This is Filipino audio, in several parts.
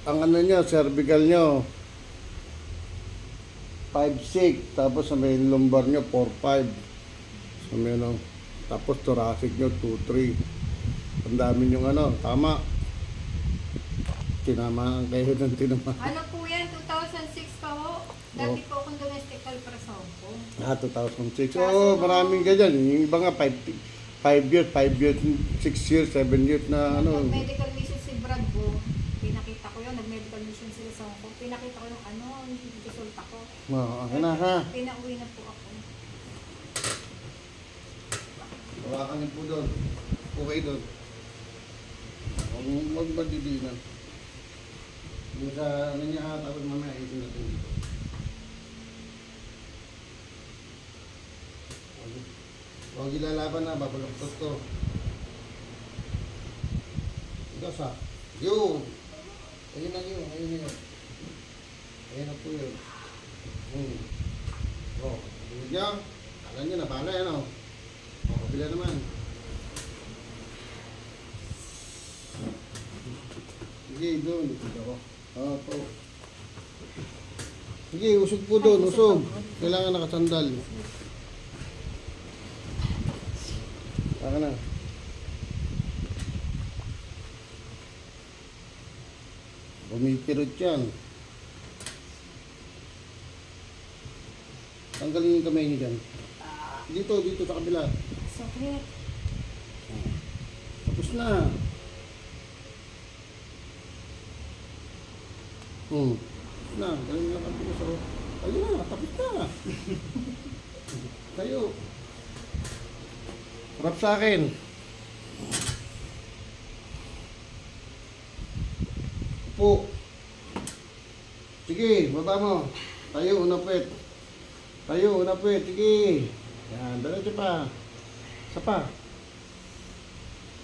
ang ano nyo, cervical nyo, 5'6", tapos sa may lumbar nyo, 4'5". So, may ano, tapos thoracic nyo, 2'3". Ang dami yung ano, tama. Tinamaan kayo ng tinamaan. Ano po yan? 2006 pa ho. Dati po akong domestic ultrasound po. 2006. Oo, maraming ganyan. Yung iba nga, 5 years, 6 years, 7 years na ano. Nag-medical mission si Brad po. Pinakita ko yun. Nag-medical mission sila sa Hong Kong. Pinakita ko yung ano, yung resulta ko. Oo, na ha. Pinauwi na po ako. Hawakan niyo po doon. Okay doon. Huwag magdidinan. Yung sa ano niya ha, tapos mamaya isin natin dito. Huwag ilalaban na, babaloktot to. Ito sa. Yun! Ayun na yun, ayun na yun. Ayun na po yun. O, tulad niyo. Alam niyo na, pala yan o. O, kabila naman. Sige, doon. Opo. Sige, usog po doon, usog. Kailangan nakasandal. Saka na. Bumipirot yan. Tanggalin yung kamay niyo dyan. Dito, dito sa kabila. Sakit. Tapos na. Na, galing lang ang pilos ako. Ayun na, tapos na. Tayo. Harap sa akin. Upo. Sige, baba mo. Tayo, unapit. Tayo, unapit. Sige. Yan, diretso pa. Isa pa.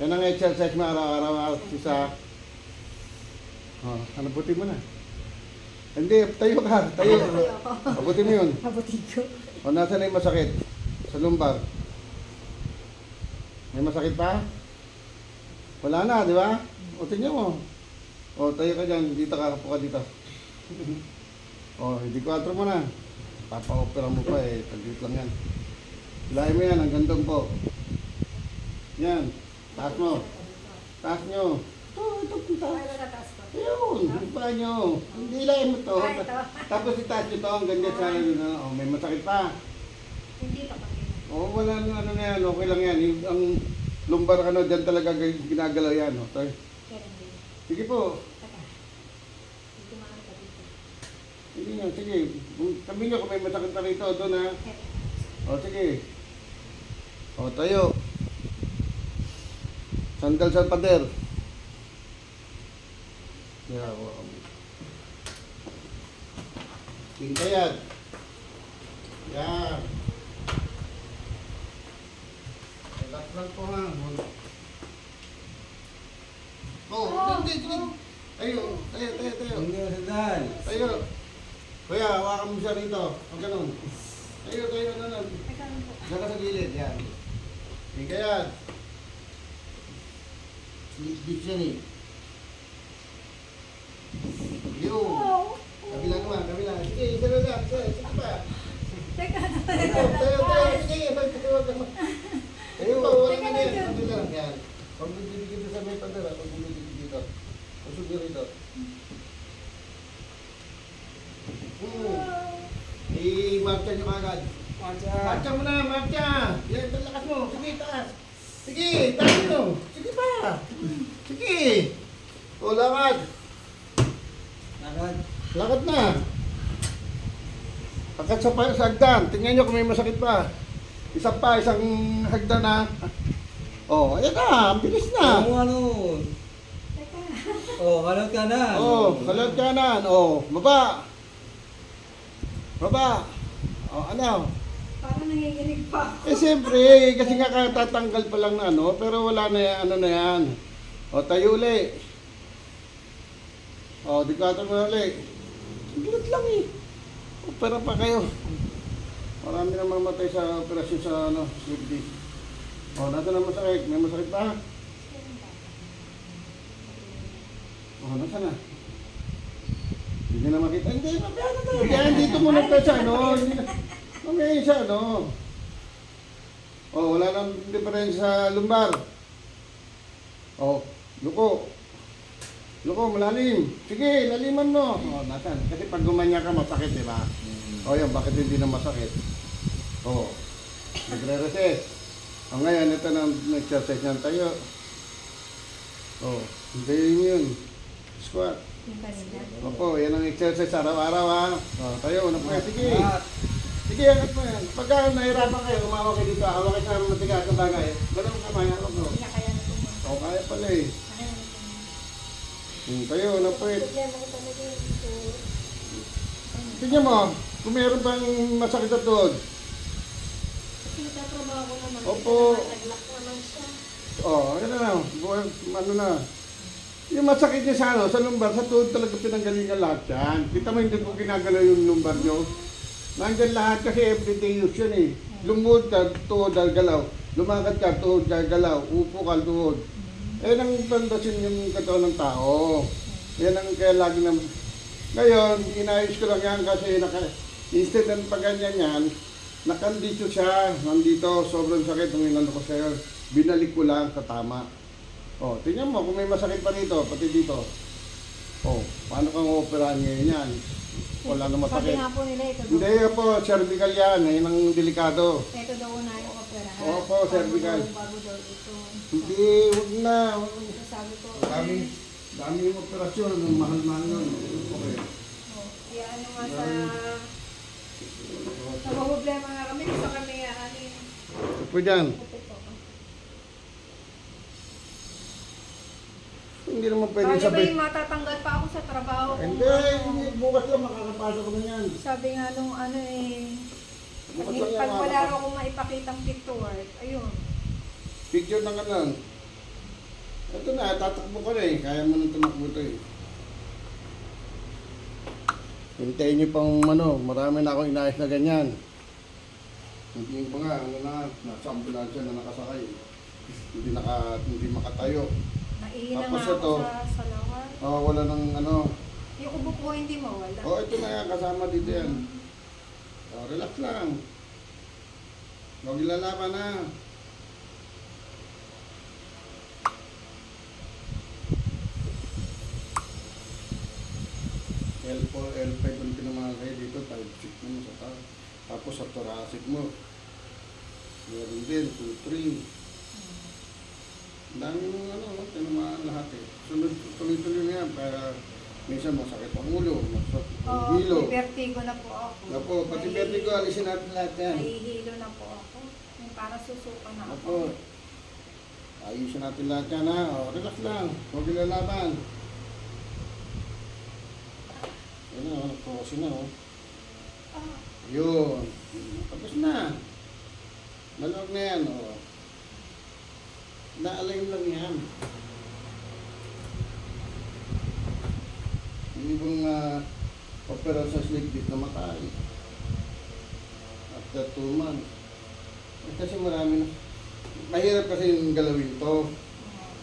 Yan ang exercise mo araw-araw. Isa. Oh, hanabutin mo na. Hindi, tayo ka. Tayo. Abutin mo yun. Abutin ko. O, nasa na yung masakit? Sa lumbar. May masakit pa? Wala na, di ba? O, tingnan mo. O, tayo ka dyan. Dito ka, po ka dito. O, hindi 4 mo na. Papa-opera mo pa eh. Taglit lang yan. Hilahin mo yan, hanggang doon po. Yan. Taas mo. Taas nyo. Ito, taas. Ayun, pa nyo. Hindi lang mo to. Tapos itaas nyo to, ang ganyan sa ano. May masakit pa. Hindi pa pati. Oo, wala na ano na yan. Okay lang yan. Ang lumbar ano, dyan talaga ginagalaw yan. Okay. Sige po. Sige nga, sige. Sabihin nyo kung may masakit na rito. Doon ha. O, sige. O, tayo. Sandal sa pader. Yeah, Tingkayad. Yan. Relax lang po ha. Hindi. Tayo. Tayo. Kuya, hawakan mo siya rito. Huwag ganun. Tayo. Ganun. Diyan ka sa gilid. Yan. Tingkayad. Sleep yan eh. Yun. Kabila naman. Sige, isa na lang. Sige pa. Teka Tayo. Sige, huwag naman. Tayo, wala na yan. Kabila. Yan. Huwag bibigyan dito sa may pandara. Huwag bibigyan dito. Usog nyo rito. I-marcha nyo agad. Marcha mo na, marcha. Yan, lakas mo. Sige, taas. Sige, taas nyo. Sige pa. Sige. O, lakad. Lakad na. Pagkat sa hagdan, tingnan nyo kung may masakit pa. Isa pa, isang hagdan na. Oh, ayan na, ang bilis na. Kalot kanan. Kalot kanan. Baba. Ano? Parang nanginginig pa ako. Siyempre, kasi nga katatanggal pa lang na ano, pero wala na yan, ano na yan. Tayo uli. Di ka ito na uli. Saglit lang eh. Opera pa kayo. Marami na mamatay sa operasyon sa sleep disc. Nasa na masakit? May masakit pa? Nasa na? Hindi na makita. Hindi, mamaya na tayo. Yan, dito muna tayo sa ano. Hindi na. Mamaya sa ano. Oh, wala nang diferensya sa lumbar. Oh, luko. Luko, malalim. Sige, laliman mo. Oh, nasan? Kasi pag gumanya ka, masakit, di ba? Oh, yan, bakit hindi na masakit? Oh, nagre-reset. Oh, ngayon, ito na exercise ng tayo. Oh, hindi yun. Squat. Yung kanina. Opo, yan ang exercise araw-araw ha. Oh, tayo, una po yan. Sige. Sige, angat mo yan. Pagka nahirapan kayo, umawa kayo dito, hawak kayo sa matigas na bagay. Ganun ang kamay, hawak mo. Hindi na kaya na pumunta. O, kaya pala eh. Kaya na pumunta. Tayo, una po yan. Problema ko talaga yung ito. Tingnan mo, kung meron bang masakit sa tuhod. Kasi nagtatrabaho ko naman. Opo. Nag-lock naman siya. Oh, ano na, ano na. Yung masakit niya sa ano, sa lumbar, sa tuhod talaga pinanggalingan lahat yan. Kita mo hindi po ginagalaw yung lumbar nyo. Nandyan lahat kasi everyday use yun eh. Lumod ka, tuhod, galaw. Lumakad ka, tuhod, galaw. Upo ka, tuhod. Eh, nang pandasin yung katawan ng tao. Yan ang kaya lagi na... Ngayon, inayos ko lang yan kasi instead ng pagganyan yan, nakandito siya, nandito, sobrang sakit, nung inano ko sa'yo, binalik ko lang sa tama. O, tingnan mo, kung may masakit pa dito, pati dito. O, paano kang operahan ngayon yan? Wala na Sabi masakit. nga po nila ito. Hindi po, cervical yan, yun ang delikado. Ito daw na yung operahan. Opo, cervical. Bago daw ito. Hindi, huwag na. So, sabi ko, Dami yung operasyon, ang mahal-mahal nun. Okay. kaya ano nga sa problema nga kami, gusto kami ano yung Ito po dyan. ito. Hindi naman pwede Pwede ba sabihin. yung matatanggal pa ako sa trabaho? kung Hindi, ano? bukas lang makakapasok ko na yan. Sabi nga nung ano eh, Bukas lang yan. pag wala raw akong maipakitang picture, ayun. Picture na ka lang. Ito na, tatakbo ko na eh. Kaya mo nang tumakbo ito eh. Hintayin niyo pang ano, marami na akong inayos na ganyan. Hindi pa nga, ano na, nasa ambulansya na nakasakay. Hindi makatayo. Naiina Tapos nga ako ito. sa salawar. Oh, wala nang ano. Yung ubo ko hindi mawala. Oh, ito na yan, kasama dito yan. Oh, relax lang. Huwag ilalaban na. L4, L5 ang pinamagay dito, 5-6 mo sa taas. Tapos sa thoracic mo. Meron din, 2-3. Ang dami mong ano, tinamaan lahat eh. Sunod, tuloy-tuloy na yan para minsan masakit ang ulo, masakit ang Oo, hilo. may vertigo na po ako. Opo, pati vertigo, alisin natin lahat yan. Nahihilo na po ako. Yung para susuka na ako. Opo. Ayusin natin lahat yan ha. O, relax lang. Huwag ilalaban. Yan na, nagprosin na oh. Yun. Tapos na. Maluwag na yan oh. Naalign lang yan. Hindi bang opera sa sleep dip na matay. After 2 months. Kasi marami na. Mahirap kasi yung galawin to.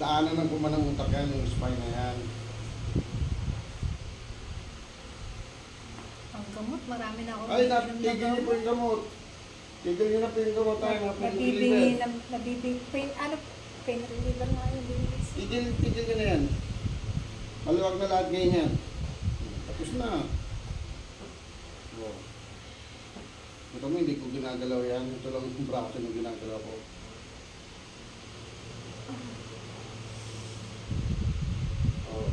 Daanan ng pumanang utak yan, yung spine na yan. Ang gamot, marami na ako. Ay, tigil niyo po yung gamot. Tigil niyo na po yung gamot tayo. Nabibig, ano, pain reliever nga yung bilis. Tigil niyo na yan. Maluwag na lahat ngayon yan. Tapos na. Wow. Ito mo, hindi ko ginagalaw yan. Ito lang yung braso yung ginagalaw ko. Oh.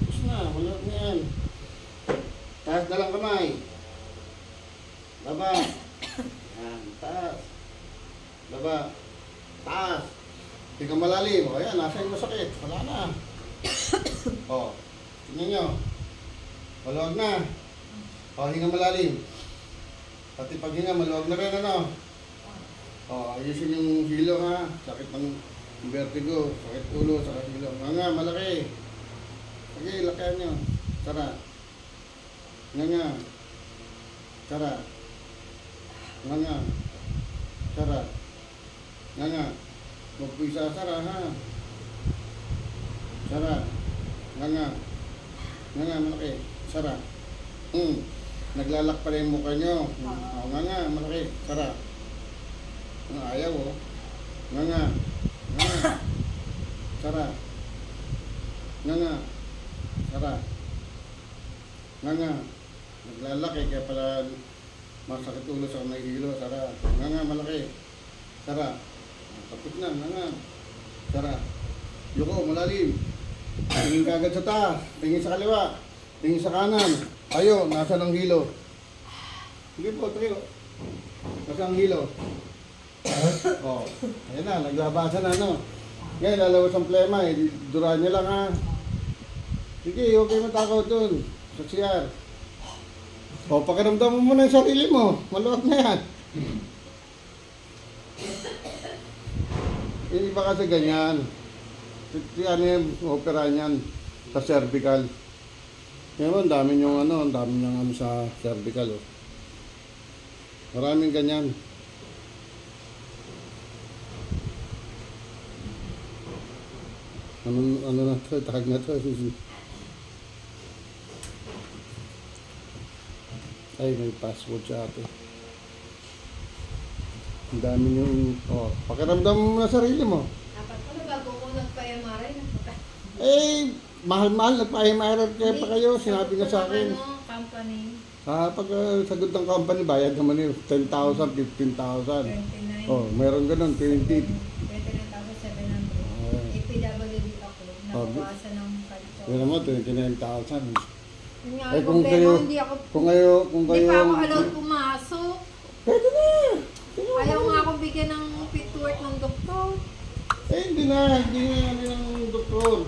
Tapos na, maluwag na yan. Taas na lang kamay. Baba. Yan, taas. Baba. Taas. Hindi ka malalim. O yan, nasa yung masakit. Wala na. O, tingnan nyo. Maluwag na. O, hinga malalim. Pati pag hinga, maluwag na rin, ano? O, ayusin yung hilo, ha? Sakit ng vertigo, sakit ulo, sakit hilo. Nga, malaki. Sige, lakayan nyo. Tara. Nga. Tara. Nga. Tara. Nga. Huwag po isasara, ha? Sara. Nga. Nga, malaki. Sara. Naglalak pa rin yung mukha nyo. Oo nga, malaki. Sara. Ayaw oh. Nga. Sara. Nga. Sara. Nga. Naglalaki kaya pala masakit ulo sa nahihilo. Sara. Nga, malaki. Sara. Tapos na. Nga. Sara. Yuko, malalim. Tingin ka agad sa taas. Tingin sa kaliwa. Tingin sa kanan. Ayo, nasa ng hilo. Sige po, tayo. Nasa ang hilo. Oh, ayan na, naglabasa na, no? Ngayon, lalawas ang plema, eh. Duraan niya lang, ha? Sige, huwag kayo matakaw dun. Sa CR. O, pakiramdam mo muna yung sarili mo. Maluwag na yan. Yung iba kasi ganyan. Ano yung opera niyan sa cervical. Ngayon, ang dami niyong sa cervical, oh. Maraming ganyan. Ano na to, tag na to. Ay, may password sa atin. Ang dami niyong, oh, pakiramdam mo na sarili mo. Dapat pala bago ko nagpa-MRI. Eh, mahal-mahal, nagpa-MRI kaya pa kayo, sinabi nga sa akin. Company. Pag sagot ng company, bayad naman yun, 10,000, 15,000. 29. Oh, meron ganun, 20. 29,700. Oh. APWD ako. Nabawasan ng kalito. Yun naman, 29,000. Yun nga, Eh, kung problema, kayo- hindi ako, Kung hindi kayo, pa ako allowed pumasok. pwede na. Ayaw nga akong bigyan ng fit work ng doktor. Eh, hindi na ng doktor.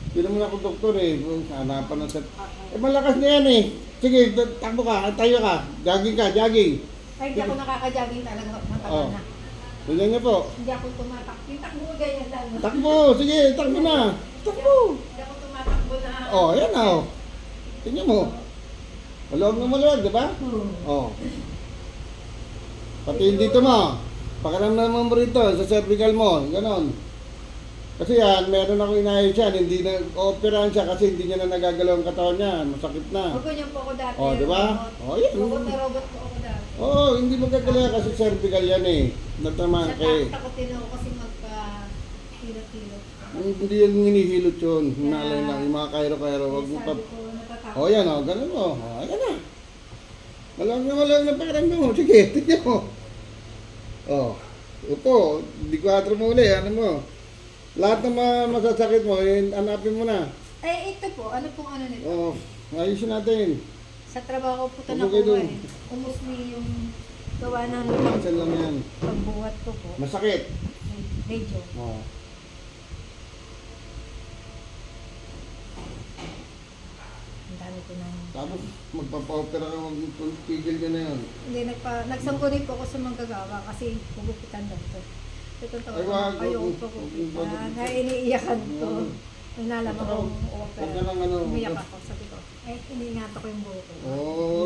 Hindi naman ako doktor eh. Hanapan ng set. Eh, malakas na yan eh. Sige, takbo ka, tayo ka. Jogging ka, jogging. Ay, hindi ako nakaka-jogging talaga. Matagal Oh. na. Tignan niyo po. Hindi ako tumatak. Yung takbo ko ganyan lang. Takbo, sige, takbo na. Takbo. Hindi ako tumatakbo na. Oh, ayan na oh. Tingnan mo. Maluwag na maluwag, di ba? Oh. Pati yung dito mo. Pakiramdam mo rito sa cervical mo. Ganon. Kasi yan, meron ako inayos yan. Hindi na operahan siya kasi hindi niya na nagagalaw ang katawan niya. Masakit na. Huwag niyo po ako dati. Oh, di ba? Oh, yan. Robot na robot po ako dati. Oh, hindi magagalaw kasi cervical yan eh. Natamaan kay. Natakotin ako kasi magpa-hilot-hilot. Hindi yan hinihilot yun. Hinalay lang. Yung mga kairo-kairo. Wag mo pa. Sabi ko, natatakot. Oh, yan oh. Ganun mo. Oh, ayan na. Malang na pakiramdam mo. Sige, tignan mo. Oh. Upo. Di 4 mo uli. Ano mo? Lahat ng mga masasakit mo, hanapin mo na. Eh, ito po. Ano pong ano nito? Oh, ayusin natin. Sa trabaho po ito Umugay nakuha dun. eh. Umusli yung gawa ng Minsan lang yan. pagbuhat ko po. Masakit. Medyo. Oh. Ang dami ko nang... Tapos magpapa-opera ka, pigil ka na yun. Hindi, nagsangkuni po ako sa manggagawa kasi pugupitan daw to. Ito to. Ay, wag. Ayaw ko pugupitan. Na iniiyakan ko. Nung nalaman ko Huwag ka opera. lang ano. Umiyak ako. Sabi ko, iniingatan ko yung buho ko.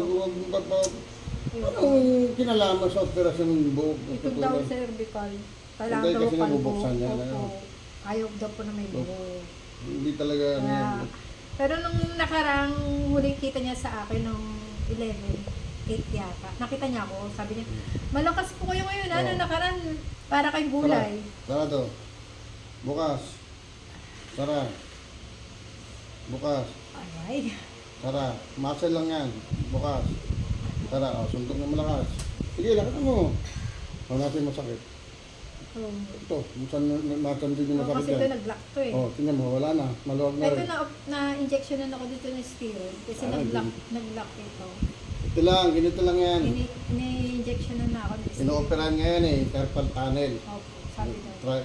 Huwag mo pa. Ayun. Anong kinalaman sa operasyon ng buhok? Ito daw cervical. Kailangan Hindi, daw kasi kalbo. nabubuksan niya, Opo. ano? Ayaw daw po na may buho. Hindi talaga ano yan. Kaya, pero nung nakarang huling kita niya sa akin nung 11, 8 yata. Nakita niya ako, sabi niya, malakas po kayo ngayon, ano Oh. nakaraan, para kay gulay. Tara to. Bukas. Tara. Bukas. Aray. Tara. Muscle lang yan. Bukas. Tara. Oh, suntok na malakas. Sige, lakad mo. Huwag natin masakit. Oh. Ito. Nasaan din yung Oh, masakit kasi ito yan. nag-lock to eh. Oh, tingnan mo. Wala na. Maluwag na Ito rin. na-injection na ako dito ng steroid kasi Ah, nag-lock ito. Ito lang. Ganito lang yan. Ini-injection na ako ng steroid. Ino-operahan nga yan eh. Carpal tunnel. Opo, sabi daw. Try.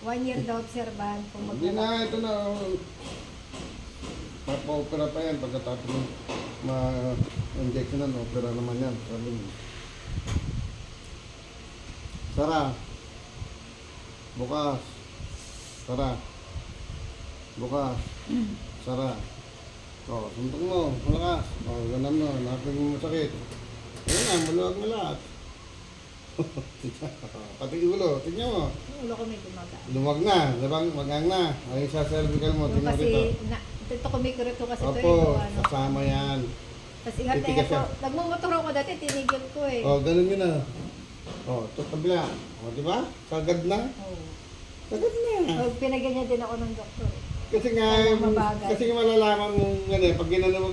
1 year daw obserbahan kung Hindi na. Ito na. Oh. Papa-opera pa yan. Pagkatapos ng ma-injection na, opera naman yan. Sabi mo. Tara. Bukas. Tara. Bukas. Sara. O, suntok mo. Malakas. O, ganun mo. Napin mo masakit. Ayun na, maluwag na lahat. Pati ulo. Tignan mo. yung ulo ko may gumaga. Lumag na. Labang magang na. Ayun sa cervical mo. Yung Tingnan mo kasi, dito. ito kumikirito kasi ito Opo, ano. kasama yan. Tapos ingat na Titigas ingat ko. yan. Nagmumotor ako dati, tinigil ko eh. Oh, ganun yun na. Oh, ito kabila. Oh, di ba? Sagad na. Oo. Sagad na. Oh, pinaganyan din ako ng doktor. Kasi nga, Parang mabagal. kasi nga malalaman mo ano, pag ginano mo,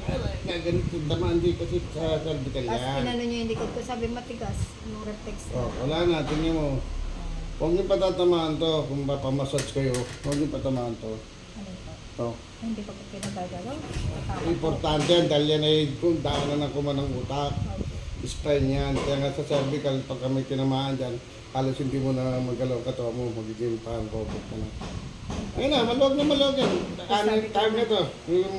ganito, damaan di kasi sa cervical Tapos yan. pinano niya yung likod ko, sabi matigas, yung reflex na. Oh, wala na, tingnan mo. Huwag niyo patatamaan to, kung papamassage kayo, huwag niyo patatamaan to. Ano ito? To. Hindi ko pa pinagagalaw. Tatapos ko. Importante yan, dahil yan ay kung daanan ng kuman ng utak. Okay. Spine yan. Kaya nga sa cervical, pag may tinamaan dyan, halos hindi mo na magalaw ka to mo, magiging parang robot ka na. Ayun na, maluwag yan. Ano yung time na to? Yung,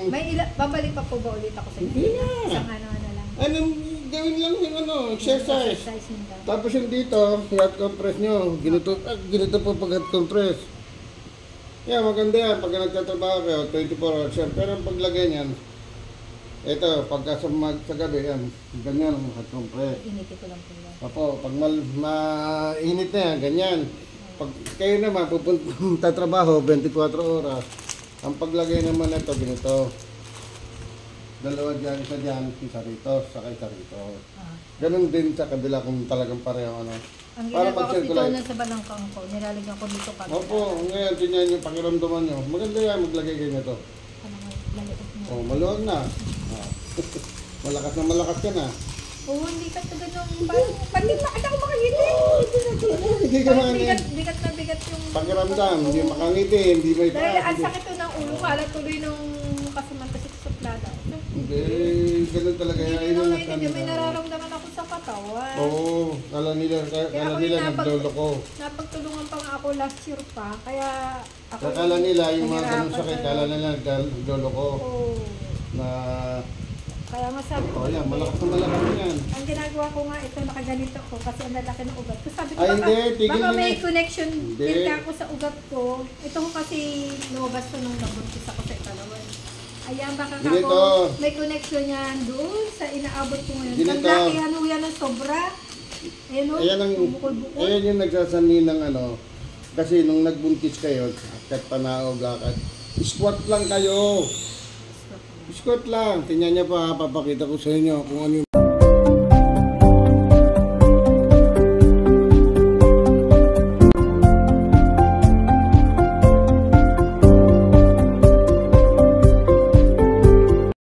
Babalik pa po ba ulit ako sa inyo? Hindi na. Isang ano lang. anong gawin lang yung ano, exercise. Exercise nila. Tapos yung dito, yung hot compress nyo, ginito po pag hot compress. Yeah, maganda yan. Pag nagtatrabaho kayo, 24 hours yan. Pero ang paglagay niyan, ito, pagka sa gabi yan, ganyan ang hot compress. Initi ko lang po yan. Opo, pag mainit na yan, ganyan. Pag kayo naman, pupunta trabaho, 24 oras. Ang paglagay naman ito, ganito. Dalawa dyan, isa rito, saka isa rito. Ah. Ganun din sa kabila kung talagang pareho ano. Ang Para ginagawa ko dito mag-circulate. na sa balangkang ko, nilalagyan ko dito kagad. Opo, ngayon tingnan yung pakiramdaman nyo. Maganda yan, maglagay kayo nito. Ano nga, laliit mo. Oh, maluwag na. Ah. malakas ka na. Oo, hindi ka ito ganun. Parang, pati ako makangiti. Hindi ka Parang man bigat na bigat yung... pakiramdam, hindi makangiti, hindi may Dahil ang hindi- sakit to ng ulo, kala tuloy nung kasamantas ito sa plada. Hindi, ganun talaga yan. Hindi Ayun ko ang naman, hindi may nararamdaman ako sa katawan. Oo, kala nila ako yung nagloloko. Napagtulungan pa nga ako last year pa, kaya ako... Kala nila yung mga ganun nahirapan sakit, sa- kala nila nagloloko Oo. na Kaya nga sabi ko, oh yan, malakas na malakas yan. ang ginagawa ko nga ito, nakaganito ko kasi ang lalaki ng ugat ko. Sabi ko, Ay, baka, hindi, tigil baka mo may na. connection Hindi. din ako sa ugat ko. Ito ko kasi lumabas ko nung nabuntis ako sa ikalawan. Ayan, baka Ganito. ako may connection yan doon sa inaabot ko ngayon. Ang Ganito. laki ano yan ng sobra. Ayan o, Ayan ang, bumukol-bukol. ayan yung nagsasani ng ano, kasi nung nagbuntis kayo, kahit panaog, lakad, squat lang kayo. Squat lang. Tingnan niyo pa, papakita ko sa inyo kung ano yung